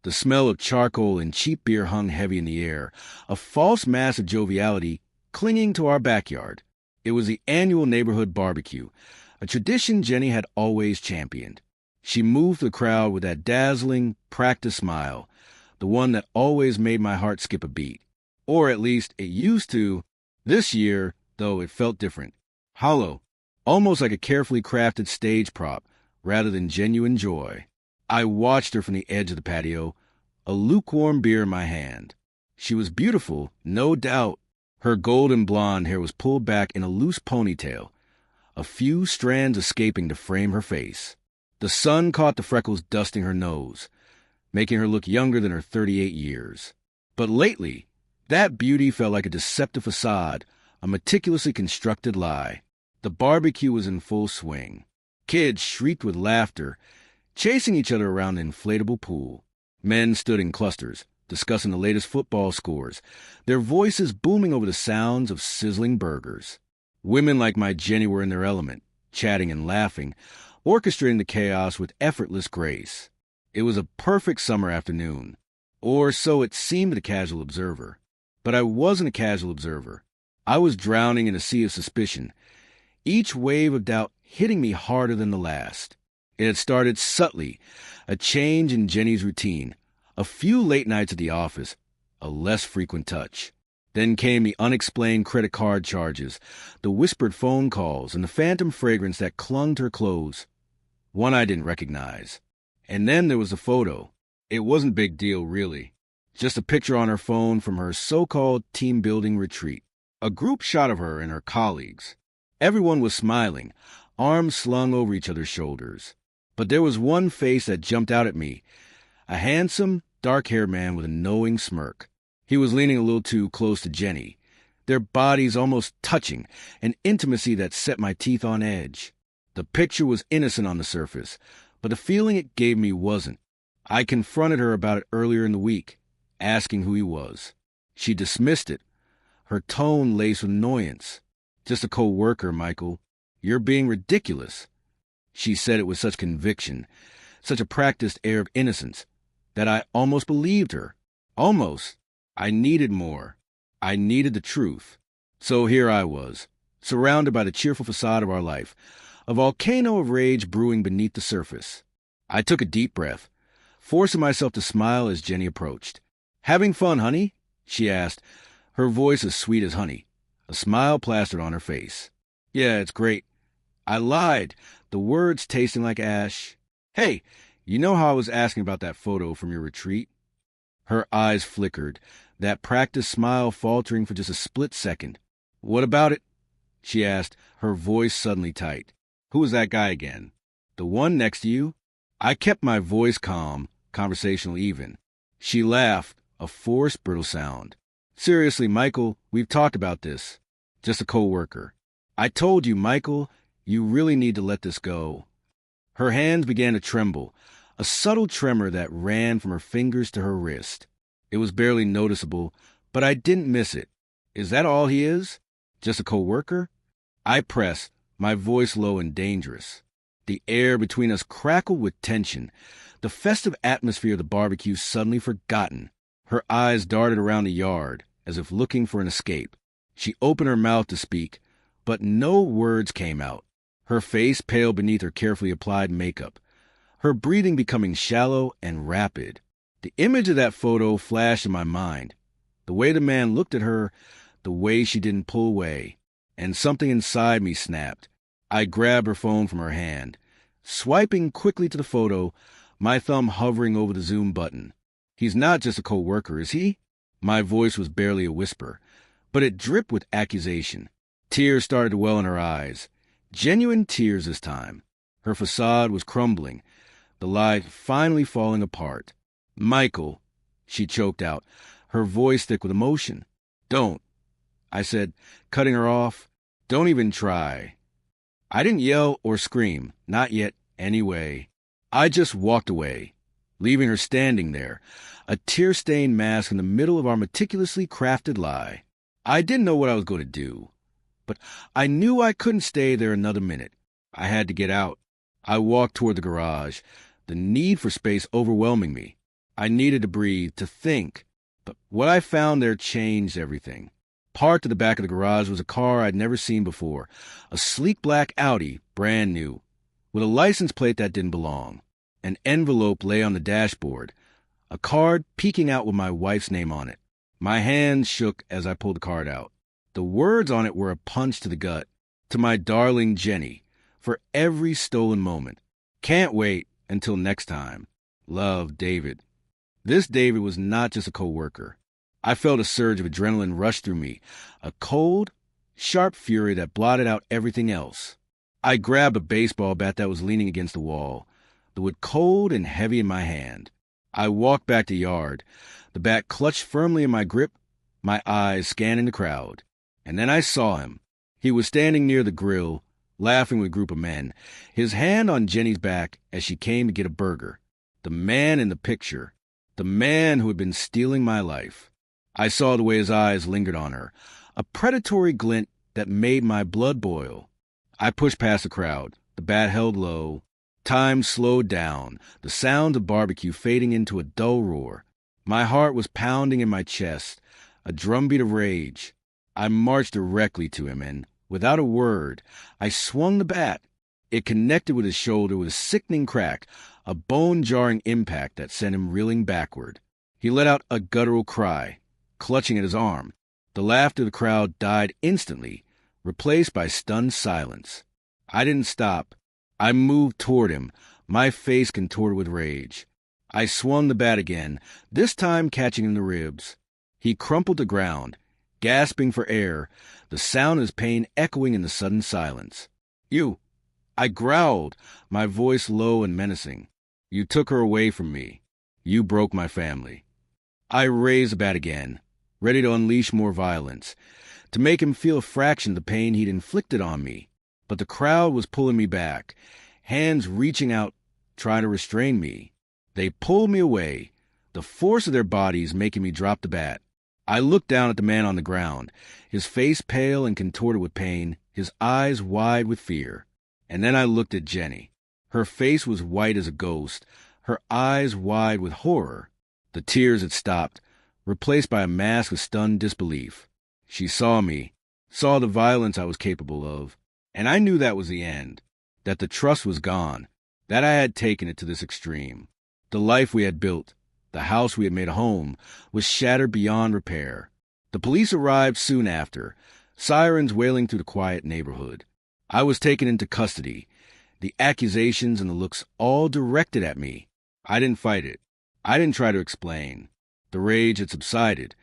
The smell of charcoal and cheap beer hung heavy in the air, a false mass of joviality clinging to our backyard. It was the annual neighborhood barbecue, a tradition Jenny had always championed. She moved the crowd with that dazzling, practiced smile, the one that always made my heart skip a beat. Or at least it used to. This year, though, it felt different. Hollow, almost like a carefully crafted stage prop, rather than genuine joy. I watched her from the edge of the patio, a lukewarm beer in my hand. She was beautiful, no doubt. Her golden blonde hair was pulled back in a loose ponytail, a few strands escaping to frame her face. The sun caught the freckles dusting her nose, making her look younger than her 38 years. But lately, that beauty felt like a deceptive facade, a meticulously constructed lie. The barbecue was in full swing. Kids shrieked with laughter, chasing each other around the inflatable pool. Men stood in clusters, discussing the latest football scores, their voices booming over the sounds of sizzling burgers. Women like my Jenny were in their element, chatting and laughing, orchestrating the chaos with effortless grace. It was a perfect summer afternoon, or so it seemed to the casual observer. But I wasn't a casual observer. I was drowning in a sea of suspicion, each wave of doubt hitting me harder than the last. It had started subtly, a change in Jenny's routine, a few late nights at the office, a less frequent touch. Then came the unexplained credit card charges, the whispered phone calls, and the phantom fragrance that clung to her clothes, one I didn't recognize. And then there was the photo. It wasn't a big deal, really. Just a picture on her phone from her so-called team-building retreat. A group shot of her and her colleagues. Everyone was smiling, arms slung over each other's shoulders. But there was one face that jumped out at me, a handsome, dark-haired man with a knowing smirk. He was leaning a little too close to Jenny, their bodies almost touching, an intimacy that set my teeth on edge. The picture was innocent on the surface, but the feeling it gave me wasn't. I confronted her about it earlier in the week, asking who he was. She dismissed it, her tone laced with annoyance. "Just a co-worker, Michael. You're being ridiculous." She said it with such conviction, such a practiced air of innocence, that I almost believed her. Almost. I needed more. I needed the truth. So here I was, surrounded by the cheerful facade of our life, a volcano of rage brewing beneath the surface. I took a deep breath, forcing myself to smile as Jenny approached. "Having fun, honey?" she asked, her voice as sweet as honey, a smile plastered on her face. "Yeah, it's great." I lied, the words tasting like ash. "Hey, you know how I was asking about that photo from your retreat?" Her eyes flickered, that practiced smile faltering for just a split second. "What about it?" she asked, her voice suddenly tight. "Who was that guy again? The one next to you?" I kept my voice calm, conversational even. She laughed, a forced, brittle sound. "Seriously, Michael, we've talked about this. Just a co-worker. I told you, Michael, you really need to let this go." Her hands began to tremble, a subtle tremor that ran from her fingers to her wrist. It was barely noticeable, but I didn't miss it. "Is that all he is? Just a co-worker?" I pressed, my voice low and dangerous. The air between us crackled with tension, the festive atmosphere of the barbecue suddenly forgotten. Her eyes darted around the yard, as if looking for an escape. She opened her mouth to speak, but no words came out. Her face pale beneath her carefully applied makeup, her breathing becoming shallow and rapid. The image of that photo flashed in my mind, the way the man looked at her, the way she didn't pull away, and something inside me snapped. I grabbed her phone from her hand, swiping quickly to the photo, my thumb hovering over the zoom button. "He's not just a co-worker, is he?" My voice was barely a whisper, but it dripped with accusation. Tears started to well in her eyes, genuine tears this time. Her facade was crumbling, the lie finally falling apart. "Michael," she choked out, her voice thick with emotion. "Don't," I said, cutting her off. "Don't even try." I didn't yell or scream, not yet, anyway. I just walked away, leaving her standing there, a tear-stained mask in the middle of our meticulously crafted lie. I didn't know what I was going to do, but I knew I couldn't stay there another minute. I had to get out. I walked toward the garage, the need for space overwhelming me. I needed to breathe, to think. But what I found there changed everything. Parked at the back of the garage was a car I'd never seen before, a sleek black Audi, brand new, with a license plate that didn't belong. An envelope lay on the dashboard, a card peeking out with my wife's name on it. My hands shook as I pulled the card out. The words on it were a punch to the gut. To my darling Jenny, for every stolen moment. Can't wait until next time. Love, David. This David was not just a co-worker. I felt a surge of adrenaline rush through me, a cold, sharp fury that blotted out everything else. I grabbed a baseball bat that was leaning against the wall, the wood cold and heavy in my hand. I walked back to the yard, the bat clutched firmly in my grip, my eyes scanning the crowd. And then I saw him. He was standing near the grill, laughing with a group of men, his hand on Jenny's back as she came to get a burger. The man in the picture, the man who had been stealing my life. I saw the way his eyes lingered on her, a predatory glint that made my blood boil. I pushed past the crowd, the bat held low. Time slowed down, the sound of barbecue fading into a dull roar. My heart was pounding in my chest, a drumbeat of rage. I marched directly to him and, without a word, I swung the bat. It connected with his shoulder with a sickening crack, a bone-jarring impact that sent him reeling backward. He let out a guttural cry, clutching at his arm. The laughter of the crowd died instantly, replaced by stunned silence. I didn't stop. I moved toward him, my face contorted with rage. I swung the bat again, this time catching him in the ribs. He crumpled to the ground, gasping for air, the sound of his pain echoing in the sudden silence. You! I growled, my voice low and menacing. You took her away from me. You broke my family. I raised the bat again, ready to unleash more violence, to make him feel a fraction of the pain he'd inflicted on me. But the crowd was pulling me back, hands reaching out, trying to restrain me. They pulled me away, the force of their bodies making me drop the bat. I looked down at the man on the ground, his face pale and contorted with pain, his eyes wide with fear. And then I looked at Jenny. Her face was white as a ghost, her eyes wide with horror. The tears had stopped, replaced by a mask of stunned disbelief. She saw me, saw the violence I was capable of, and I knew that was the end, that the trust was gone, that I had taken it to this extreme. The life we had built, the house we had made a home, was shattered beyond repair. The police arrived soon after, sirens wailing through the quiet neighborhood. I was taken into custody, the accusations and the looks all directed at me. I didn't fight it. I didn't try to explain. The rage had subsided,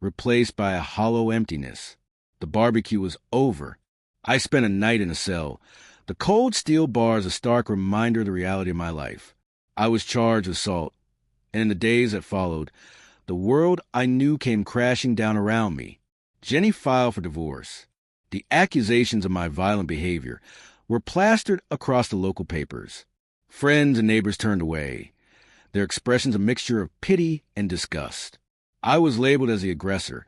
replaced by a hollow emptiness. The barbecue was over. I spent a night in a cell, the cold steel bars a stark reminder of the reality of my life. I was charged with assault, and in the days that followed, the world I knew came crashing down around me. Jenny filed for divorce. The accusations of my violent behavior were plastered across the local papers. Friends and neighbors turned away, their expressions a mixture of pity and disgust. I was labeled as the aggressor,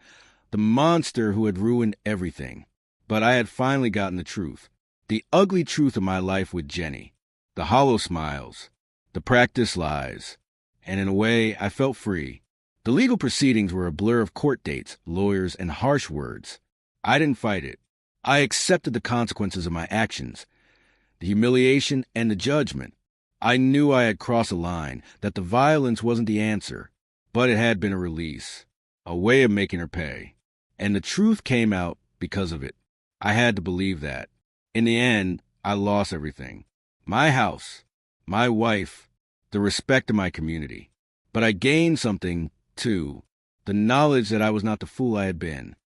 the monster who had ruined everything. But I had finally gotten the truth, the ugly truth of my life with Jenny, the hollow smiles, the practiced lies, and in a way I felt free. The legal proceedings were a blur of court dates, lawyers, and harsh words. I didn't fight it. I accepted the consequences of my actions, the humiliation and the judgment. I knew I had crossed a line, that the violence wasn't the answer, but it had been a release, a way of making her pay. And the truth came out because of it. I had to believe that. In the end, I lost everything. My house, my wife, the respect of my community. But I gained something, too, the knowledge that I was not the fool I had been.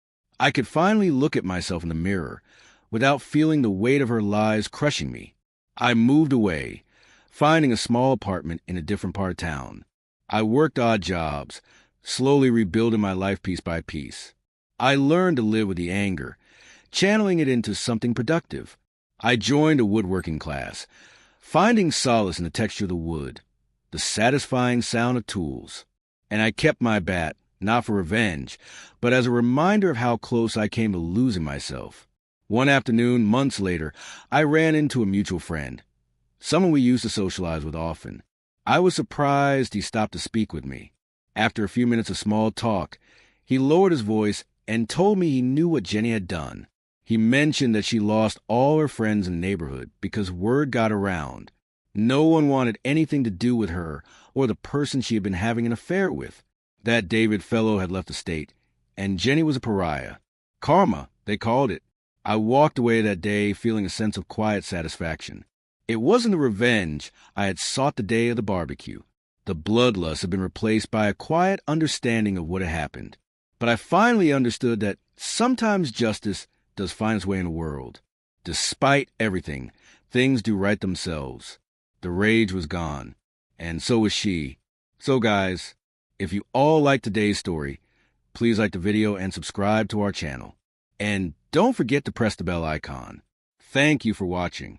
I could finally look at myself in the mirror without feeling the weight of her lies crushing me. I moved away, finding a small apartment in a different part of town. I worked odd jobs, slowly rebuilding my life piece by piece. I learned to live with the anger, channeling it into something productive. I joined a woodworking class, finding solace in the texture of the wood, the satisfying sound of tools. And I kept my bat, not for revenge, but as a reminder of how close I came to losing myself. One afternoon, months later, I ran into a mutual friend, someone we used to socialize with often. I was surprised he stopped to speak with me. After a few minutes of small talk, he lowered his voice and told me he knew what Jenny had done. He mentioned that she lost all her friends in the neighborhood because word got around. No one wanted anything to do with her or the person she had been having an affair with. That David fellow had left the state, and Jenny was a pariah. Karma, they called it. I walked away that day feeling a sense of quiet satisfaction. It wasn't the revenge I had sought the day of the barbecue. The bloodlust had been replaced by a quiet understanding of what had happened. But I finally understood that sometimes justice does find its way in the world. Despite everything, things do right themselves. The rage was gone, and so was she. So guys, if you all liked today's story, please like the video and subscribe to our channel. And don't forget to press the bell icon. Thank you for watching.